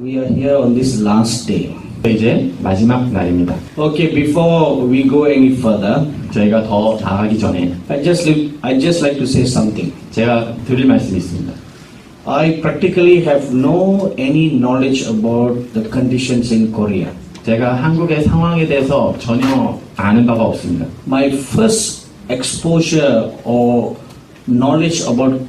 We are here on this last day. 이제 마지막 날입니다. Okay, before we go any further, 저희가 더 나아가기 전에 I just like to say something. 제가 드릴 말씀이 있습니다. I practically have no any knowledge about the conditions in Korea. 제가 한국의 상황에 대해서 전혀 아는 바가 없습니다. My first exposure or knowledge about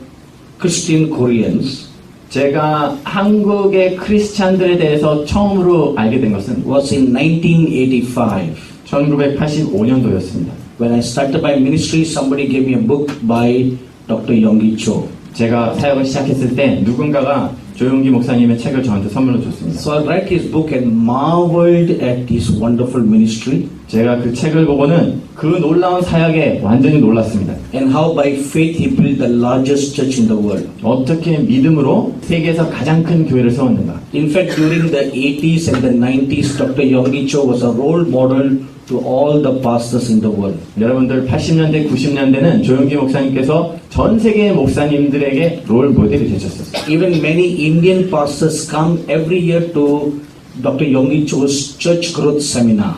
Christian Koreans 제가 한국의 크리스찬들에 대해서 처음으로 알게 된 것은 was in 1985. 1985년도였습니다. When I started my ministry, somebody gave me a book by Dr. Yonggi Cho. 제가 사역을 시작했을 때 누군가가 조용기 목사님의 책을 저한테 선물로 줬습니다. So I read his book and marveled at his wonderful ministry. 제가 그 책을 보고는 그 놀라운 사역에 완전히 놀랐습니다. And how by faith he built the largest church in the world. 어떻게 믿음으로 세계에서 가장 큰 교회를 세웠는가. In fact, during the 80s and the 90s, Dr. Yonggi Cho was a role model to all the pastors in the world. 여러분들 80년대, 90년대는 조용기 목사님께서 전 세계의 목사님들에게 롤 모델이 되셨었어요. Even many Indian pastors come every year to Dr. Yonggi Cho's church growth seminar.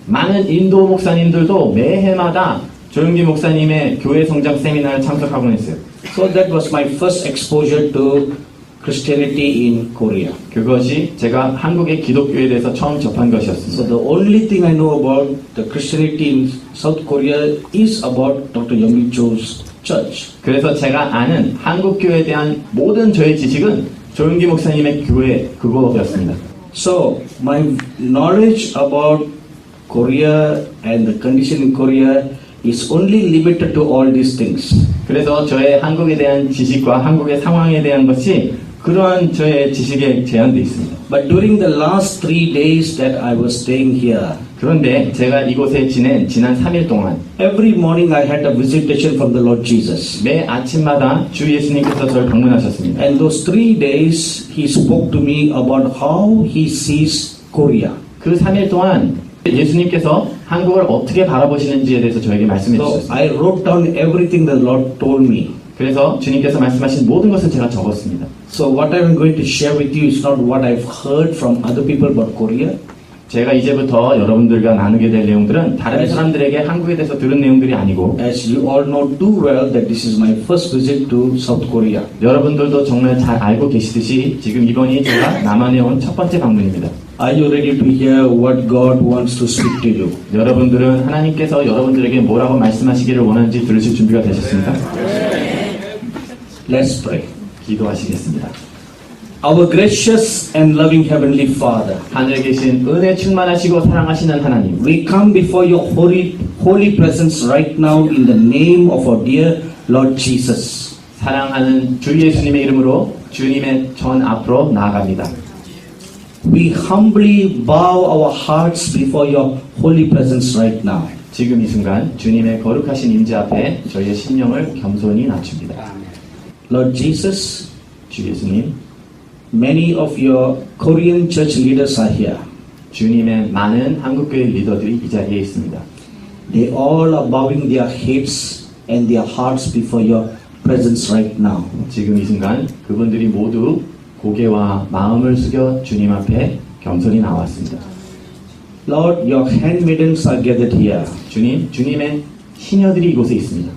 많은 인도 목사님들도 매해마다 조용기 목사님의 교회 성장 세미나를 참석하곤 했어요. So that was my first exposure to Christianity in Korea. 그것이 제가 한국의 기독교에 대해서 처음 접한 So 것이었습니다. the only thing I know about the Christianity in South Korea is about Dr. Yonggi Cho's church. 그래서 제가 아는 한국 교회에 대한 모든 저의 지식은 조용기 목사님의 교회 그거였습니다. So my knowledge about Korea and the condition in Korea is only limited to all these things. 그래서 저의 한국에 대한 지식과 한국의 상황에 대한 것이 그러한 저의 지식에 제한되어 있습니다. But during the last 3 days that I was staying here, 그런데 제가 이곳에 지낸 지난 3일 동안 every morning I had a visitation from the Lord Jesus. 매 아침마다 주 예수님께서 저를 방문하셨습니다. And those 3 days he spoke to me about how he sees Korea. 그 3일 동안 예수님께서 한국을 어떻게 바라보시는지에 대해서 저에게 말씀해 So 주셨습니다. I wrote down everything the Lord told me. 그래서 주님께서 말씀하신 모든 것을 제가 적었습니다. So what I'm going to share with you is not what I've heard from other people about Korea. 제가 이제부터 여러분들과 나누게 될 내용들은 다른 사람들에게 한국에 대해서 들은 내용들이 아니고 As you all know too well that this is my first visit to South Korea. 여러분들도 정말 잘 알고 계시듯이 지금 이번이 제가 남한에 온 첫 번째 방문입니다. Are you ready to hear what God wants to speak to you? 여러분들은 하나님께서 여러분들에게 뭐라고 말씀하시기를 원하는지 들으실 준비가 되셨습니까? Let's pray. 기도하시겠습니다. Our gracious and loving Heavenly Father, 하늘에 계신 은혜 충만하시고 사랑하시는 하나님, we come before your holy presence right now in the name of our dear Lord Jesus. 사랑하는 주 예수님의 이름으로 주님의 전 앞으로 나아갑니다. We humbly bow our hearts before your holy presence right now. 지금 이 순간 주님의 거룩하신 임재 앞에 저희의 심령을 겸손히 낮춥니다. Lord Jesus, 주 예수님, many of your Korean church leaders are here. 주님의 많은 한국교회 리더들이 이 자리에 있습니다. They all are bowing their heads and their hearts before your presence right now. 지금 이 순간 그분들이 모두 고개와 마음을 숙여 주님 앞에 겸손히 나왔습니다. Lord, your handmaidens are gathered here. 주님, 주님의 시녀들이 이곳에 있습니다.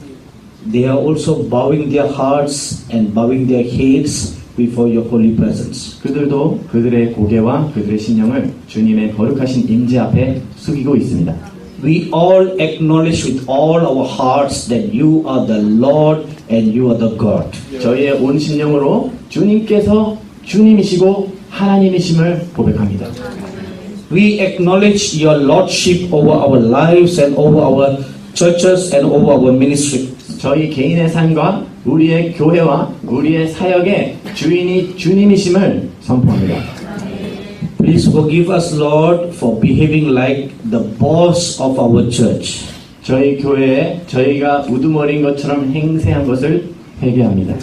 They are also bowing their hearts and bowing their heads before your holy presence. 그들도 그들의 고개와 그들의 심령을 주님의 거룩하신 임재 앞에 숙이고 있습니다. We all acknowledge with all our hearts that you are the Lord and you are the God. 저희의 온 심령으로 주님께서 주님이시고 하나님이심을 고백합니다. We acknowledge your lordship over our lives and over our churches and over our ministry. 저희 개인의 삶과 우리의 교회와 우리의 사역의 주인이 주님이심을 선포합니다. Please forgive us, Lord, for behaving like the boss of our church. 저희 교회에 저희가 우두머리인 것처럼 행세한 것을 회개합니다.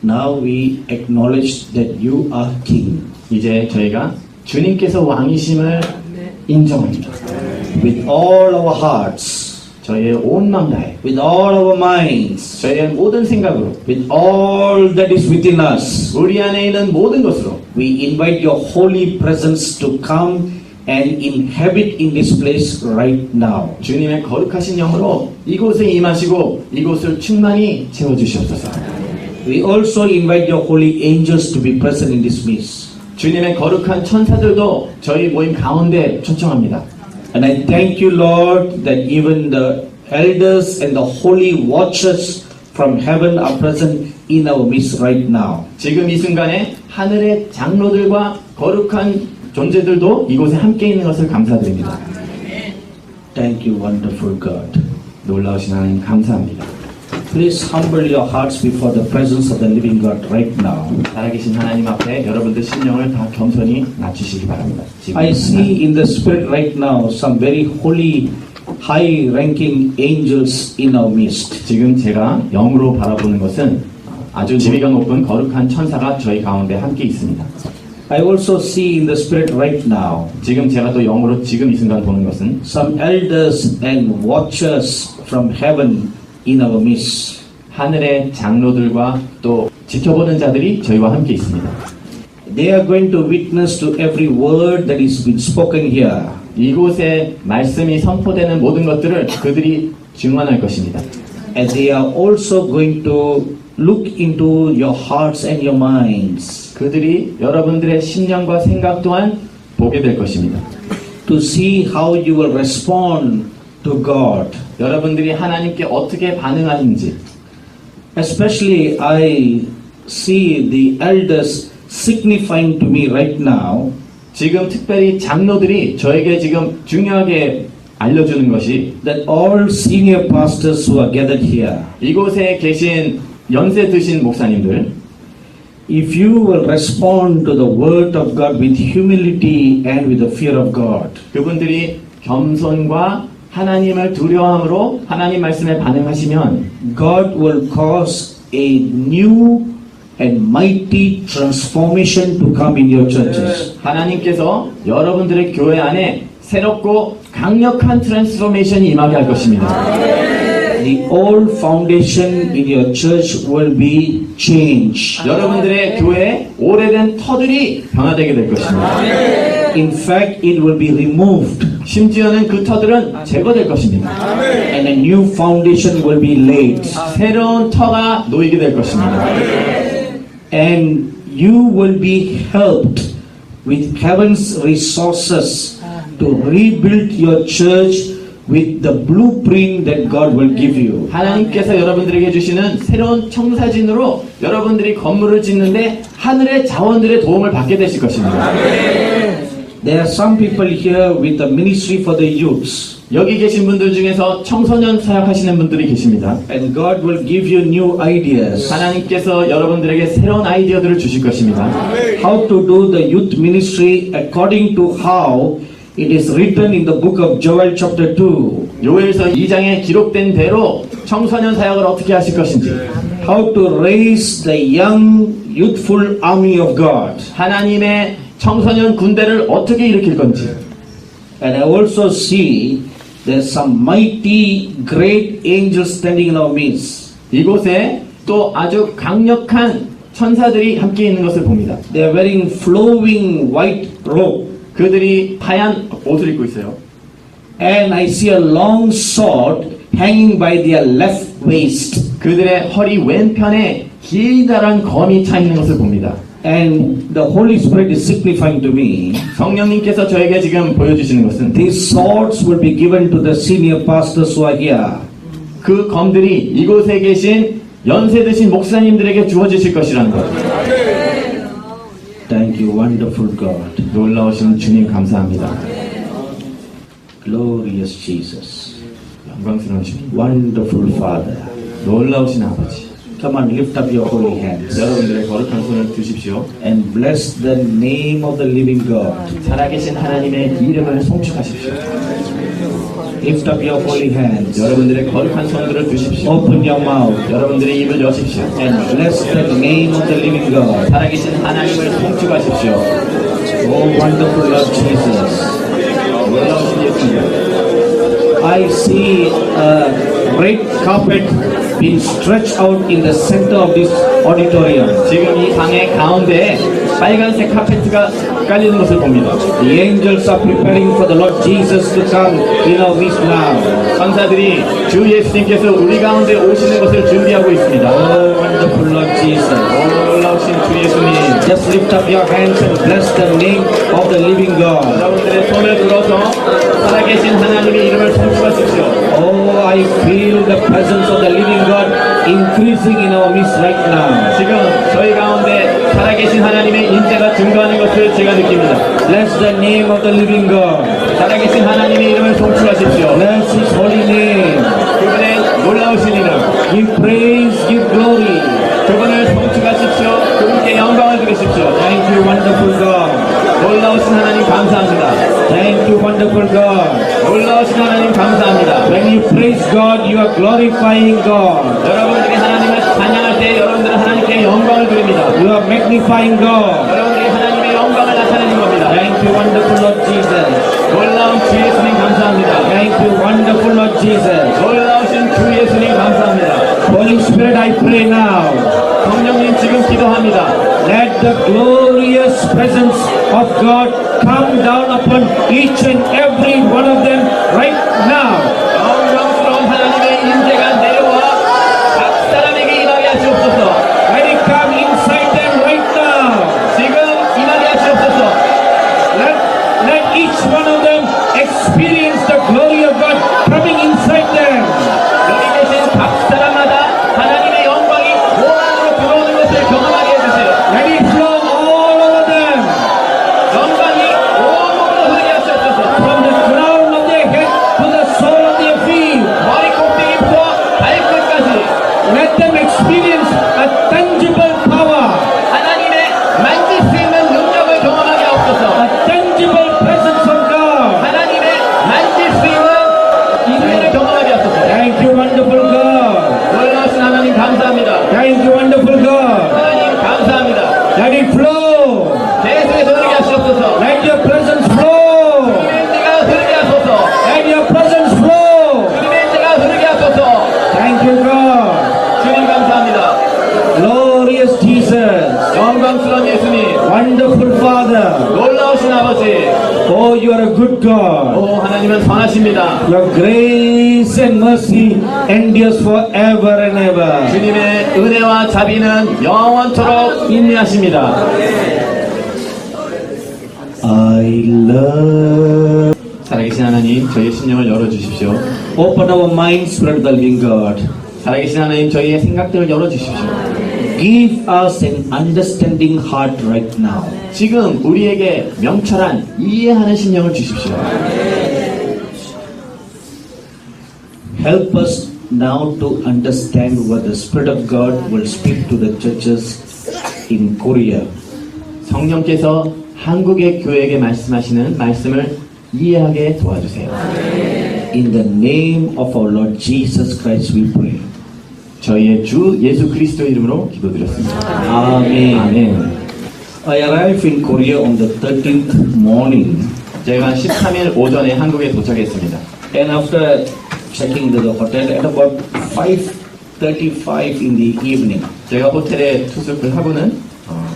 Now we acknowledge that you are King. 이제 저희가 주님께서 왕이심을 인정합니다. With all our hearts, 저희의 온 마음 다해 with all our minds, 저희의 모든 생각으로 with all that is within us. 우리 안에 있는 모든 것으로 We invite your holy presence to come and inhabit in this place right now. 주님의 거룩하신 영으로 이곳에 임하시고 이곳을 충만히 채워주시옵소서. We also invite your holy angels to be present in this midst. 주님의 거룩한 천사들도 저희 모임 가운데 초청합니다. And I thank you, Lord, that even the elders and the holy watchers from heaven are present in our midst right now. 지금 이 순간에 하늘의 장로들과 거룩한 존재들도 이곳에 함께 있는 것을 감사드립니다. Thank you, wonderful God. 놀라우신 하나님 감사합니다. Please humble your hearts before the presence of the living God right now. 살아계신 하나님 앞에 여러분들 심령을 다 겸손히 낮추시기 바랍니다. 지금 I see in the spirit right now some very holy, high-ranking angels in our midst. 지금 제가 영으로 바라보는 것은 아주 지위가 높은 거룩한 천사가 저희 가운데 함께 있습니다. I also see in the spirit right now 지금 제가 또 영으로 지금 이 순간 보는 것은 some elders and watchers from heaven in our midst. 하늘의 장로들과 또 지켜보는 자들이 저희와 함께 있습니다. They are going to witness to every word that is been spoken here. 이곳에 말씀이 선포되는 모든 것들을 그들이 증언할 것입니다. And they are also going to look into your hearts and your minds 그들이 여러분들의 심령과 생각 또한 보게 될 것입니다. to see how you will respond to God. 여러분들이 하나님께 어떻게 반응하는지, Especially I see the elders signifying to me right now 지금 특별히 장로들이 저에게 지금 중요하게 알려주는 것이 that all senior pastors who are gathered here, 이곳에 계신 연세 드신 목사님들, if you will respond to the word of God with humility and with the fear of God, 그분들이 겸손과 하나님을 두려워함으로 하나님 말씀에 반응하시면 God will cause a new and mighty transformation to come in your churches. 하나님께서 여러분들의 교회 안에 새롭고 강력한 트랜스포메이션이 임하게 할 것입니다. The old foundation in your church will be changed. 여러분들의 교회에 오래된 터들이 변화되게 될 것입니다. In fact, it will be removed 심지어는 그 터들은 제거될 것입니다. and a new foundation will be laid. 새로운 터가 놓이게 될 것입니다. And you will be helped with heaven's resources to rebuild your church with the blueprint that God will give you. 하나님께서 여러분들에게 주시는 새로운 청사진으로 여러분들이 건물을 짓는데 하늘의 자원들의 도움을 받게 되실 것입니다. There are some people here with the ministry for the youths, 여기 계신 분들 중에서 청소년 사역하시는 분들이 계십니다. and God will give you new ideas. 하나님께서 여러분들에게 새로운 아이디어들을 주실 것입니다. How to do the youth ministry according to how it is written in the book of Joel chapter 2. 요엘서 2장에 기록된 대로 청소년 사역을 어떻게 하실 것인지, How to raise the young youthful army of God. 하나님의 청소년 군대를 어떻게 일으킬 건지, And I also see there's some mighty great angels standing in our midst. 이곳에 또 아주 강력한 천사들이 함께 있는 것을 봅니다. They are wearing flowing white robe. 그들이 하얀 옷을 입고 있어요. And I see a long sword hanging by their left waist. 그들의 허리 왼편에 길다란 검이 차 있는 것을 봅니다. And the Holy Spirit is signifying to me 성령님께서 저에게 지금 보여주시는 것은 these swords will be given to the senior pastors who are here. 그 검들이 이곳에 계신 연세 드신 목사님들에게 주어지실 것이라는 것. Thank you, wonderful God. 놀라우신 주님 감사합니다. Glorious Jesus. 영광스러운 주님, Wonderful Father. 놀라우신 아버지, Come on, lift up your holy hands 여러분들의 거룩한 손을 드십시오. and bless the name of the living God. 살아계신 하나님의 이름을 송축하십시오. Lift up your holy hands. 여러분들의 거룩한 손들을 드십시오. Open your mouth 여러분들의 입을 여십시오. and bless the name of the living God. 살아계신 하나님을 송축하십시오. Oh, wonderful Lord Jesus. 놀라우신 예수님, I see a red carpet being stretched out in the center of this auditorium. 지금 이 방의 가운데에 빨간색 카페트가 깔리는 것을 봅니다. The angels are preparing for the Lord Jesus to come in our midst now. 천사들이 주 예수님께서 우리 가운데 오시는 것을 준비하고 있습니다. Oh, wonderful Lord Jesus. 놀라우신 주 예수님, Just lift up your hands and bless the name of the living God. 여러분들의 손을 들어서 살아계신 하나님의 이름을 송축하십시오. Oh, I feel the presence of the living God increasing in our midst right now. 지금 저희 가운데 살아계신 하나님의 인재가 증거하는 것을 제가 느낍니다. Bless the name of the living God. 살아계신 하나님의 이름을 송축하십시오. Bless His holy name. 그분의 놀라우신 이름, Give praise, give glory. 그분을 송축하십시오. 그분께 영광을 드리십시오. Thank you, wonderful God. 놀라우신 하나님 감사합니다. Thank you, wonderful God. 놀라우신 하나님 감사합니다. When you praise God, you are glorifying God. 여러분들이 하나님을 찬양할 때 여러분들은 하나님께 영광을 드립니다. You are magnifying God. 여러분들이 하나님의 영광을 나타내는 겁니다. Thank you, wonderful Lord Jesus. 놀라운 주 예수님 감사합니다. Thank you, wonderful Lord Jesus. 놀라우신 주 예수님 감사합니다. Holy Spirit, I pray now. 성령님 지금 기도합니다. Let the glorious presence of God come down upon each and every one of them right now. 영광스러운 하나님의 인재가 내려와 각 사람에게 임하게 하시옵소서. Let it come inside them right now. 지금 임하게 하시옵소서. Let each one of them experience the glory of God coming inside them. 여기 계신 각 사람마다 하나님의 영광이 몸 안으로 들어오는 것을 경험하게 해주세요. Let it flow all over them. 영광이 온몸으로 흐르게 하시옵소서. From the crown of their head to the sole of their feet. 머리 꼭대기부터 발끝까지 Let them experience a tangible power, 하나님의 만질 수 있는 능력을 경험하게 하옵소서. a tangible presence of God. 하나님의 만질 수 있는 인연을 경험하게 하옵소서. Thank you, wonderful God. 놀라우신 하나님 감사합니다. Thank you, wonderful God. 하나님 감사합니다. Let it flow. 계속해서 흐르게 하시옵소서. Let your presence flow. 주님의 인재가 흐르게 하소서. Let your presence flow. 주님의 인재가 흐르게 하소서. Thank you, God. 주님 감사합니다. Glorious Jesus. 영광스러운 예수님, Wonderful Father. 놀라우신 아버지, Oh, you are a good God. 오 하나님은 선하십니다. Your grace and mercy endures forever and ever. 주님의 은혜와 자비는 영원토록 인내하십니다. I love. 살아계신 하나님, 저희의 심령을 열어주십시오. Open our minds, Spirit of the living God. 살아계신 하나님, 저희의 생각들을 열어주십시오. Give us an understanding heart right now. 지금 우리에게 명철한 이해하는 심령을 주십시오. Help us now to understand what the Spirit of God will speak to the churches in Korea. 성령께서 한국의 교회에게 말씀하시는 말씀을 이해하게 도와주세요. In the name of our Lord Jesus Christ we pray. 저희의 주 예수 그리스도 이름으로 기도드렸습니다. Amen. 아멘. I arrived in Korea on the 13th morning, 제가 13일 오전에 한국에 도착했습니다. and after checking into the hotel at about 5:35 in the evening, 제가 호텔에 투숙을 하고는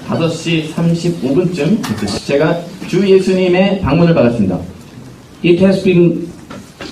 5시 35분쯤 제가 주 예수님의 방문을 받았습니다. it has been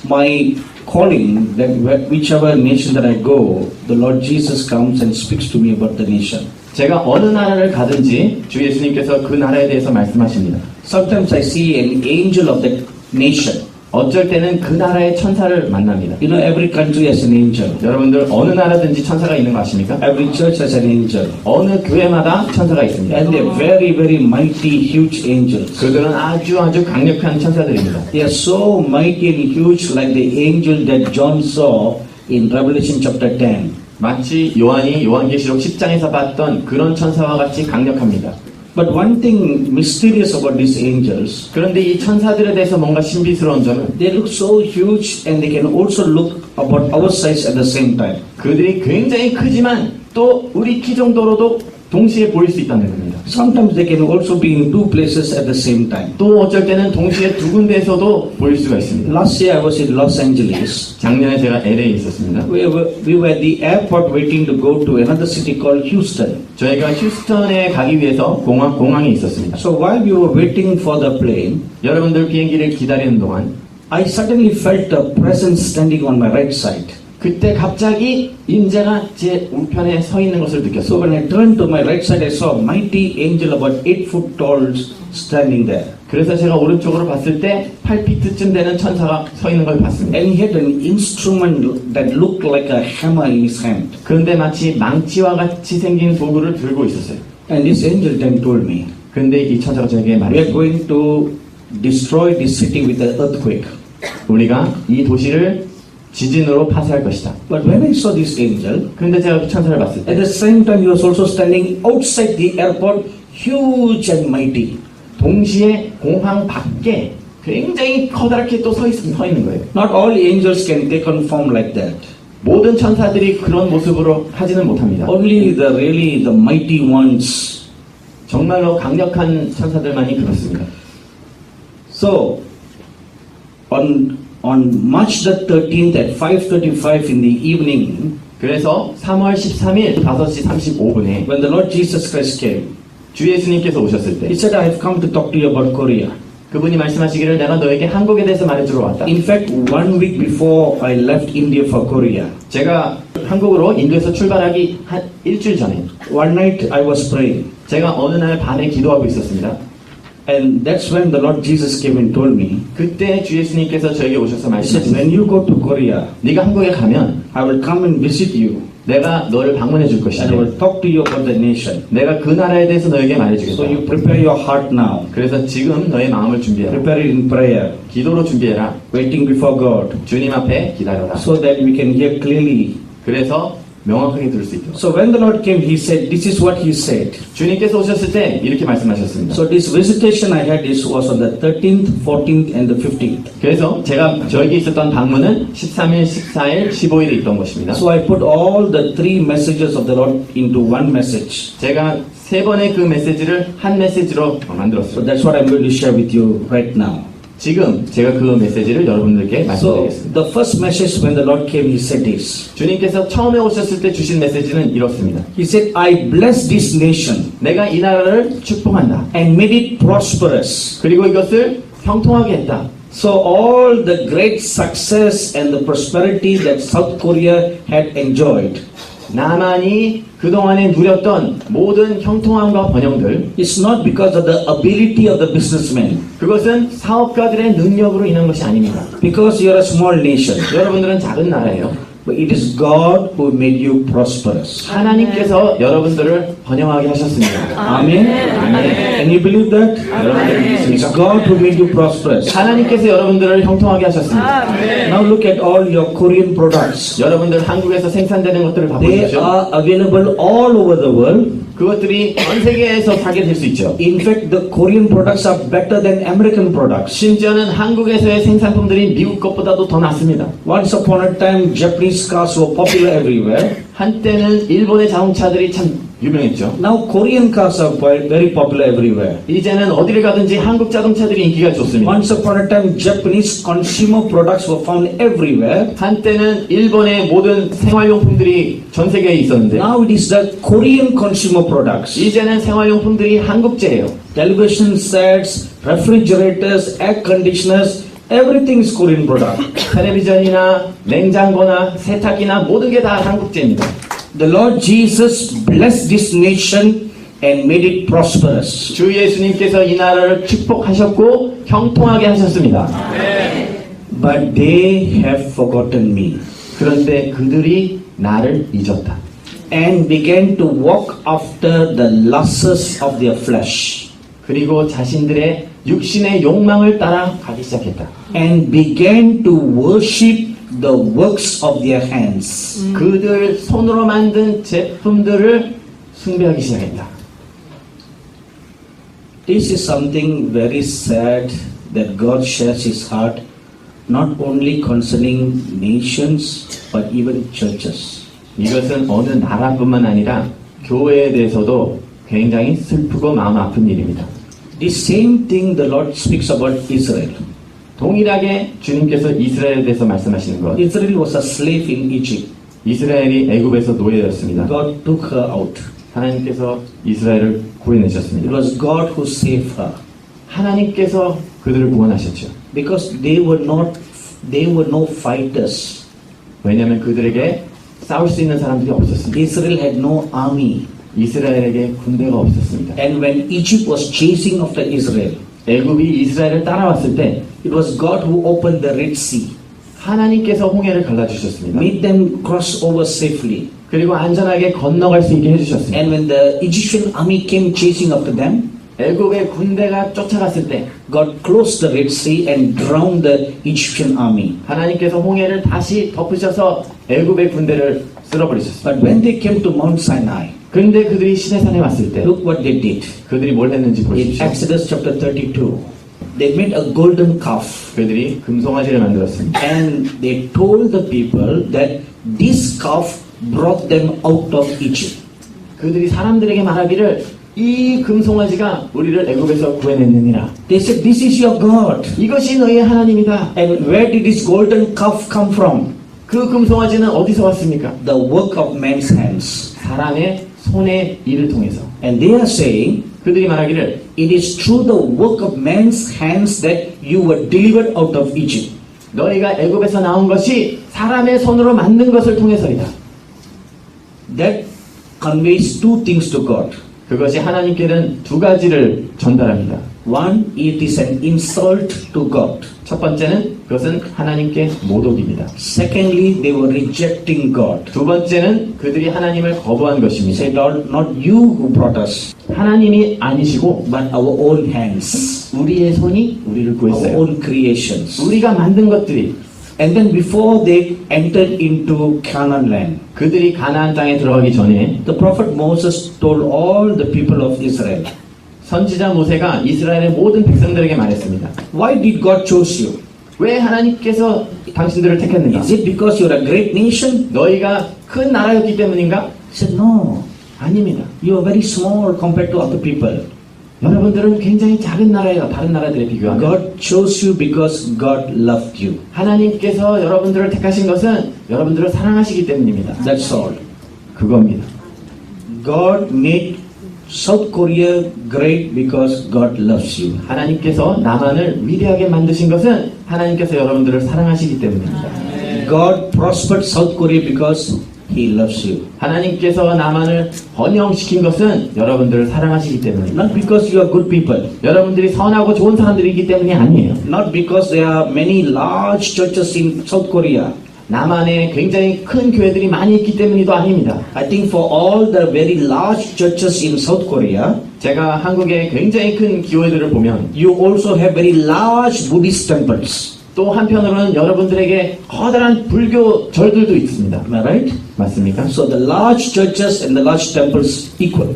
my calling that whichever nation that I go, the Lord Jesus comes and speaks to me about the nation. 제가 어느 나라를 가든지 주 예수님께서 그 나라에 대해서 말씀하십니다. Sometimes I see an angel of that nation. 어쩔 때는 그 나라의 천사를 만납니다. You know, every country has an angel. 여러분들 어느 나라든지 천사가 있는 거 아십니까? Every church has an angel. 어느 교회마다 천사가 있습니다. And they're very, very mighty, huge angels. 그들은 아주 강력한 천사들입니다. They are so mighty and huge like the angel that John saw in Revelation chapter 10. 마치 요한이 요한계시록 10장에서 봤던 그런 천사와 같이 강력합니다. But one thing mysterious about these angels, 그런데 이 천사들에 대해서 뭔가 신비스러운 점은 they look so huge and they can also look about our size at the same time. 그들이 굉장히 크지만 또 우리 키 정도로도 동시에 보일 수 있다는 겁니다. Sometimes they can also be in two places at the same time. 또 어쩔 때는 동시에 두 군데에서도 보일 수가 있습니다. Last year I was in Los Angeles. 작년에 제가 LA에 있었습니다. We were at the airport waiting to go to another city called Houston. 저희가 휴스턴에 가기 위해서 공항에 있었습니다. So while we were waiting for the plane, 여러분들 비행기를 기다리는 동안 I suddenly felt a presence standing on my right side. 그때 갑자기 인자가 제 우편에 서 있는 것을 So 느꼈어요. when I turned to my right side, I saw a mighty angel about 8 foot tall standing there. 그래서 제가 오른쪽으로 봤을 때 8피트쯤 되는 천사가 서 있는 걸 봤습니다. And he had an instrument that looked like a hammer in his hand. 그런데 마치 망치와 같이 생긴 도구를 들고 있었어요. And this angel then told me, 근데 이 천사가 저에게 we are 말했어요. going to destroy this city with an earthquake. 우리가 이 도시를 지진으로 파쇄할 것이다. But when I saw this angel, 그런데 제가 그 천사를 봤을 at 때 the same time he was also standing outside the airport, huge and mighty. 동시에 공항 밖에 굉장히 커다랗게 또 서 있는 거예요. Not all angels can take on form like that. 모든 천사들이 그런 모습으로 하지는 못합니다. Only the mighty ones. 정말로 강력한 천사들만이 그렇습니다. So, on March the 13th at 5:35 in the evening, 그래서 3월 13일 5시 35분에 when the Lord Jesus Christ came, 주 예수님께서 오셨을 때 he said, I have come to talk to you about Korea. 그분이 말씀하시기를 내가 너에게 한국에 대해서 말해주러 왔다. In fact, 1 week before I left India for Korea, 제가 한국으로 인도에서 출발하기 한 일주일 전에 one night I was praying. 제가 어느 날 밤에 기도하고 있었습니다. And that's when the Lord Jesus came and told me, 그때 주 예수님께서 저에게 오셔서 he said, 말씀하셨어요. when you go to Korea, 네가 한국에 가면 I will come and visit you 내가 너를 방문해 줄 and 것이다. I will talk to you about the nation. 내가 그 나라에 대해서 너에게 So 말해주겠다. you prepare your heart now. 그래서 지금 너의 마음을 준비해라. Prepare it in prayer, 기도로 준비해라. waiting before God, 주님 앞에 기다려라. so that we can hear clearly. 그래서 명확하게 들을 수 있도록. So when the Lord came, he said, this is what he said. 주님께서 오셨을 때 이렇게 말씀하셨습니다. So this visitation I had was on the 13th, 14th and the 15th. 그래서 제가 저에게 있었던 방문은 13일, 14일, 15일에 있던 것입니다. So I put all the three messages of the Lord into one message. 제가 세 번의 그 메시지를 한 메시지로 So 만들었어요. that's what I'm going to share with you right now. 지금 제가 그 메시지를 여러분들께 So 말씀드리겠습니다. the first message when the Lord came, he said this. 주님께서 처음에 오셨을 때 주신 메시지는 이렇습니다. He said, I bless this nation 내가 이 나라를 축복한다. and made it prosperous. 그리고 이것을 형통하게 했다. So all the great success and the prosperity that South Korea had enjoyed, 남한이 그동안에 누렸던 모든 형통함과 번영들, it's not because of the ability of the businessmen, 그것은 사업가들의 능력으로 인한 것이 아닙니다. because you're a small nation, 여러분들은 작은 나라예요. but it is God who made you prosperous. 하나님께서 여러분들을 번영하게 하셨습니다. Amen? Can you believe that? It's God who made you prosperous. 하나님께서 여러분들을 형통하게 하셨습니다. Now look at all your Korean products. 여러분들 한국에서 생산되는 것들을 They 바꾸십시오. are available all over the world. 그것들이 전 세계에서 사게 될 수 있죠. In fact, the Korean products are better than American products. 심지어는 한국에서의 생산품들이 미국 것보다도 더 낫습니다. Once upon a time, Japanese cars were popular everywhere. 한때는 일본의 자동차들이 참 유명했죠. Now Korean cars are very popular everywhere. 이제는 어디를 가든지 한국 자동차들이 인기가 좋습니다. Once upon a time, Japanese consumer products were found everywhere. 한때는 일본의 모든 생활용품들이 전 세계에 있었는데 Now it is the Korean consumer products. 이제는 생활용품들이 한국제예요. Television sets, refrigerators, air conditioners, everything is Korean product. 텔레비전이나 냉장고나 세탁기나 모든 게 다 한국제입니다. The Lord Jesus blessed this nation and made it prosperous. 주 예수님께서 이 나라를 축복하셨고 형통하게 하셨습니다. But they have forgotten me 그런데 그들이 나를 잊었다. and began to walk after the lusts of their flesh 그리고 자신들의 육신의 욕망을 따라 가기 시작했다. and began to worship the works of their hands. 그들 손으로 만든 제품들을 숭배하기 시작했다. This is something very sad that God shares His heart not only concerning nations but even churches. 이것은 어느 나라뿐만 아니라 교회에 대해서도 굉장히 슬프고 마음 아픈 일입니다. The same thing the Lord speaks about Israel. 동일하게 주님께서 이스라엘에 대해서 말씀하시는 것. Israel was a slave in Egypt. 이스라엘이 애굽에서 노예였습니다. God took her out. 하나님께서 이스라엘을 It 구해내셨습니다. was God who saved her. 하나님께서 그들을 구원하셨죠. Because they were no fighters. 왜냐하면 그들에게 싸울 수 있는 사람들이 없었습니다. Israel had no army. 이스라엘에게 군대가 없었습니다. And when Egypt was chasing after Israel, 애굽이 이스라엘을 따라왔을 때 it was God who opened the Red Sea, 하나님께서 홍해를 갈라주셨습니다. made them cross over safely. 그리고 안전하게 건너갈 수 있게 해주셨습니다. And when the Egyptian army came chasing after them, 애굽의 군대가 쫓아갔을 때 God closed the Red Sea and drowned the Egyptian army. 하나님께서 홍해를 다시 덮으셔서 애굽의 군대를 쓸어버리셨습니다. But when they came to Mount Sinai, 근데 그들이 시내산에 왔을 때 look what they did. 그들이 뭘 했는지 In 보십시오. Exodus chapter 32, they made a golden calf. 그들이 금송아지를 만들었습니다. And they told the people that this calf brought them out of Egypt. 그들이 사람들에게 말하기를 이 금송아지가 우리를 애굽에서 구해냈느니라. They said, this is your God. 이것이 너희의 하나님이다. And where did this golden calf come from? 그 금송아지는 어디서 왔습니까? The work of man's hands. 사람의 손의 일을 통해서. And they are saying, 그들이 말하기를 it is through the work of man's hands that you were delivered out of Egypt. 너희가 애굽에서 나온 것이 사람의 손으로 만든 것을 통해서이다. That conveys two things to God. 그것이 하나님께는 두 가지를 전달합니다. One, it is an insult to God. 첫 번째는 그것은 하나님께 모독입니다. Secondly, they were rejecting God. 두 번째는 그들이 하나님을 거부한 것입니다. Said, not you who brought us, 하나님이 아니시고 but our own hands, 우리의 손이 우리를 our 구했어요. own creations. 우리가 만든 것들이 And then before they entered into Canaan land, 그들이 가나안 땅에 들어가기 전에 the prophet Moses told all the people of Israel, 선지자 모세가 이스라엘의 모든 백성들에게 말했습니다. why did God choose you? 왜 하나님께서 당신들을 택했는가? Is it because you're a great nation? 너희가 큰 나라였기 때문인가? He said, no, 아닙니다. you are very small compared to other people. 여러분들은 굉장히 작은 나라예요. 다른 나라들에 비교하면. God chose you because God loved you. 하나님께서 여러분들을 택하신 것은 여러분들을 사랑하시기 때문입니다. That's all. 그겁니다. God made South Korea great because God loves you. 하나님께서 남한을 위대하게 만드신 것은 하나님께서 여러분들을 사랑하시기 때문입니다. God prospered South Korea because He loves you. 하나님께서 남한을 번영시킨 것은 여러분들을 사랑하시기 때문입니다. Not because you are good people. 여러분들이 선하고 좋은 사람들이기 때문이 아니에요. Not because there are many large churches in South Korea. 남한에 굉장히 큰 교회들이 많이 있기 때문이도 아닙니다. I think for all the very large churches in South Korea, 제가 한국의 굉장히 큰 교회들을 보면 you also have very large Buddhist temples. 또 한편으로는 여러분들에게 커다란 불교 절들도 있습니다. Am I right? 맞습니까? So the large churches and the large temples equal.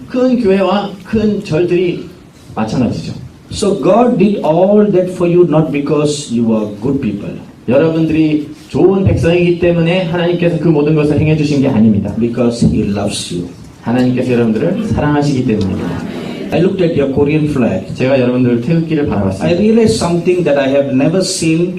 큰 교회와 큰 절들이 마찬가지죠. So God did all that for you not because you are good people, 여러분들이 좋은 백성이기 때문에 하나님께서 그 모든 것을 행해 주신 게 아닙니다. because He loves you. 하나님께서 여러분들을 사랑하시기 때문입니다. I looked at your Korean flag. 제가 여러분들 태극기를 I 바라봤습니다. realized something that I have never seen,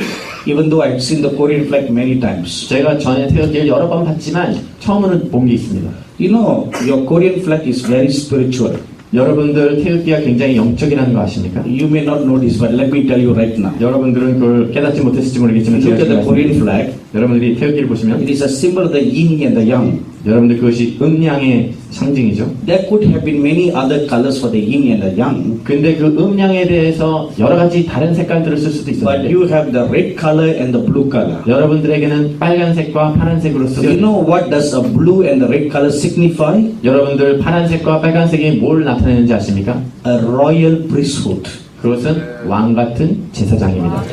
even though I had seen the Korean flag many times. 제가 전에 태극기를 여러 번 봤지만 처음으로 본 게 있습니다. You know, your Korean flag is very spiritual. 여러분들 태극기가 굉장히 영적이라는 거 아십니까? You may not know this, but let me tell you right now. 여러분들은 그걸 깨닫지 못했을지 모르겠지만 Look 제가 at the 지금 Korean 말씀드릴게요. flag. 여러분들이 태극기를 보시면 It is a symbol of the yin and the yang. 여러분들 그것이 음양의 상징이죠. There could have been many other colors for the yin and the yang, 근데 그 음양에 대해서 여러 가지 다른 색깔들을 쓸 수도 but 있었는데 you have the red color and the blue color. 여러분들에게는 빨간색과 파란색으로 So you 쓰여 know what does a blue and the red color signify? 여러분들 파란색과 빨간색이 뭘 나타내는지 아십니까? A royal priesthood. 그것은 왕 같은 제사장입니다.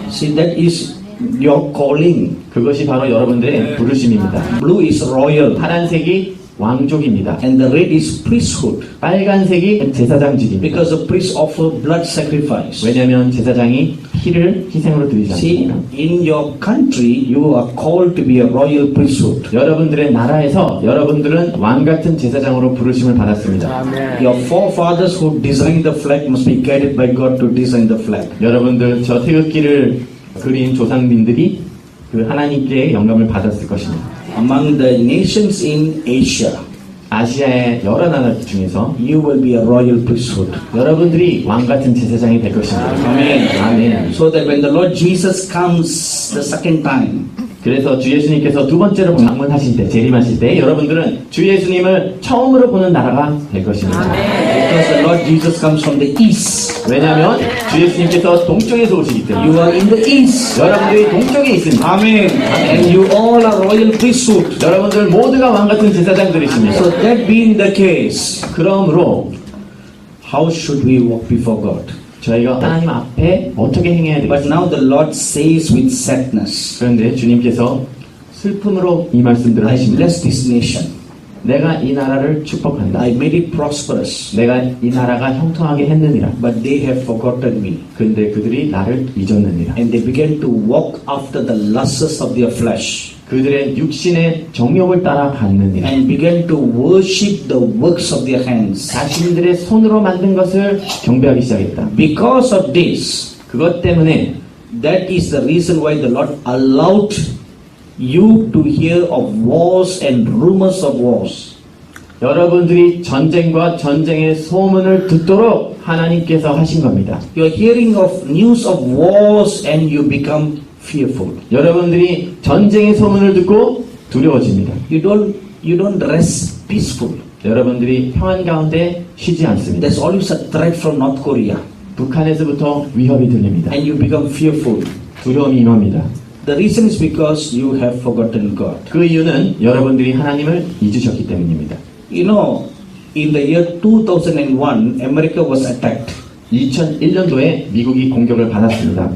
See, that is your calling. 그것이 바로 여러분들의 부르심입니다. Blue is royal 파란색이 왕족입니다. and the red is priesthood, 빨간색이 제사장직입니다. because the priests offer blood sacrifice. 왜냐하면 제사장이 피를 희생으로 드리지 See, 않습니다. in your country, you are called to be a royal priesthood. 여러분들의 나라에서 여러분들은 왕 같은 제사장으로 부르심을 받았습니다. Your forefathers who designed the flag must be guided by God to design the flag. 여러분들 저 태극기를 그린 조상님들이 그 하나님께 영감을 받았을 것입니다. Among the nations in Asia, 아시아의 여러 나라 중에서 you will be a royal priesthood. 여러분들이 왕 같은 제사장이 될 것입니다. Amen. 아멘. So that when the Lord Jesus comes the second time, 그래서 주 예수님께서 두 번째로 방문하실 때, 재림하실 때 여러분들은 주 예수님을 처음으로 보는 나라가 될 것입니다. because the Lord Jesus comes from the east, 왜냐하면 주 예수님께서 동쪽에서 오시기 때문에 you are in the east. 여러분들이 동쪽에 있습니다. Amen. And you all are royal priesthood. 여러분들 모두가 왕 같은 제사장들이십니다. So that being the case, 그러므로 how should we walk before God? 저희가 하나님 앞에 어떻게 행해야 But 되겠습니까? now the Lord says with sadness, 그런데 주님께서 슬픔으로 이 말씀들을 I 하십니다. bless this nation. 내가 이 나라를 축복한다. I made it prosperous. 내가 이 나라가 형통하게 했느니라. But they have forgotten me. 근데 그들이 나를 잊었느니라. And they began to walk after the lusts of their flesh. 그들의 육신의 정욕을 따라 갔느니라. And began to worship the works of their hands. 자신들의 손으로 만든 것을 경배하기 시작했다. Because of this, 그것 때문에 that is the reason why the Lord allowed you to hear of wars and rumors of wars. 여러분들이 전쟁과 전쟁의 소문을 듣도록 하나님께서 하신 겁니다. You are hearing of news of wars and you become fearful. 여러분들이 전쟁의 소문을 듣고 두려워집니다. You don't rest peaceful. 여러분들이 평안 가운데 쉬지 않습니다. There's always a threat from North Korea 북한에서부터 위협이 들립니다. and you become fearful. 두려움이 임합니다. The reason is because you have forgotten God. 그 이유는 여러분들이 하나님을 잊으셨기 때문입니다. You know, in the year 2001, America was attacked. 2001년도에 미국이 공격을 받았습니다.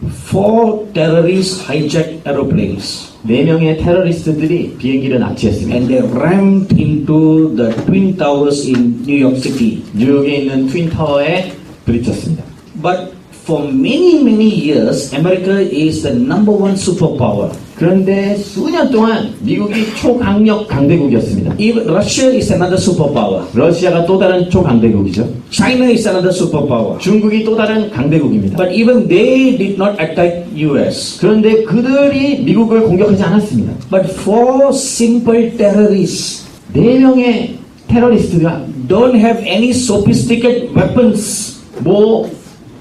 4 terrorists hijacked aeroplanes 4명의 테러리스트들이 비행기를 납치했습니다. and they rammed into the Twin Towers in New York City. 뉴욕에 있는 트윈타워에 부딪혔습니다. But for many years, America is the number one superpower. 그런데 수년 동안 미국이 초강력 강대국이었습니다. Even Russia is another superpower. 러시아가 또 다른 초강대국이죠. China is another superpower. 중국이 또 다른 강대국입니다. But even they did not attack US. 그런데 그들이 미국을 공격하지 않았습니다. But 4 simple terrorists 4명의 테러리스트가 don't have any sophisticated weapons. 뭐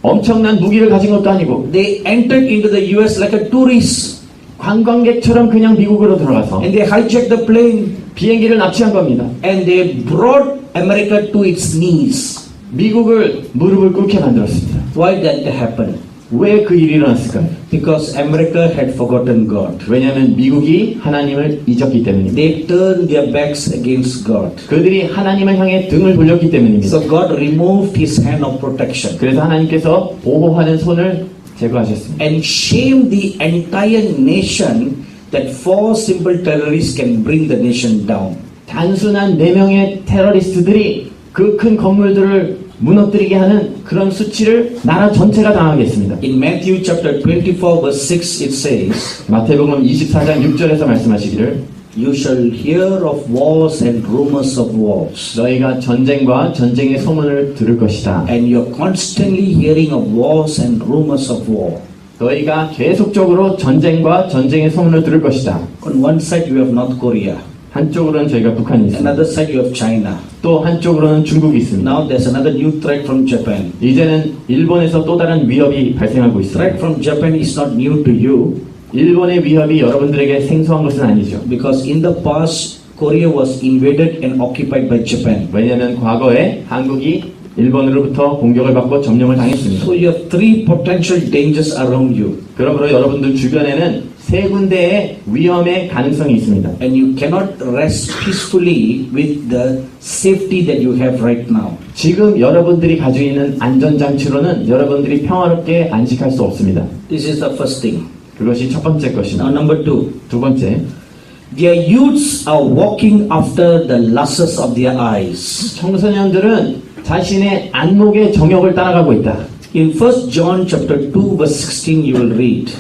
엄청난 무기를 가진 것도 아니고 They entered into the US like a tourist 관광객처럼 그냥 미국으로 들어가서 and they hijacked the plane 비행기를 납치한 겁니다. and they brought America to its knees. 미국을 무릎을 꿇게 만들었습니다. Why did that happen? 왜 그 일이 일어났을까요? Because America had forgotten God. 왜냐하면 미국이 하나님을 잊었기 때문입니다. They turned their backs against God. 그들이 하나님을 향해 등을 돌렸기 때문입니다. So God removed His hand of protection 그래서 하나님께서 보호하는 손을 제거하셨습니다. and shamed the entire nation that 4 simple terrorists can bring the nation down. 단순한 4명의 테러리스트들이 그 큰 건물들을 무너뜨리게 하는 그런 수치를 나라 전체가 당하겠습니다. In Matthew chapter 24 verse 6 it says, 마태복음 24장 6절에서 말씀하시기를 You shall hear of wars and rumors of wars. 너희가 전쟁과 전쟁의 소문을 들을 것이다. And you're constantly hearing of wars and rumors of war. 너희가 계속적으로 전쟁과 전쟁의 소문을 들을 것이다. On one side you have North Korea. 한쪽으로는 저희가 북한이 있습니다. Another side you have China. 또 한쪽으로는 중국이 있습니다. Now there's another new threat from Japan. 이제는 일본에서 또 다른 위협이 발생하고 Threat 있습니다. from Japan is not new to you 일본의 위협이 여러분들에게 생소한 것은 아니죠. because in the past Korea was invaded and occupied by Japan. 왜냐하면 과거에 한국이 일본으로부터 공격을 받고 점령을 당했습니다. So you have 3 potential dangers around you 그러므로 여러분들 주변에는 3군데의 위험의 가능성이 있습니다. and you cannot rest peacefully with the safety that you have right now. 지금 여러분들이 가지고 있는 안전장치로는 여러분들이 평화롭게 안식할 수 없습니다. This is the first thing. 그것이 첫 번째 Now 것입니다. number 2. 두 번째, Their youths are walking after the lusts of their eyes. 청소년들은 자신의 안목의 정욕을 따라가고 있다. In 1 John chapter 2 verse 16 you will read.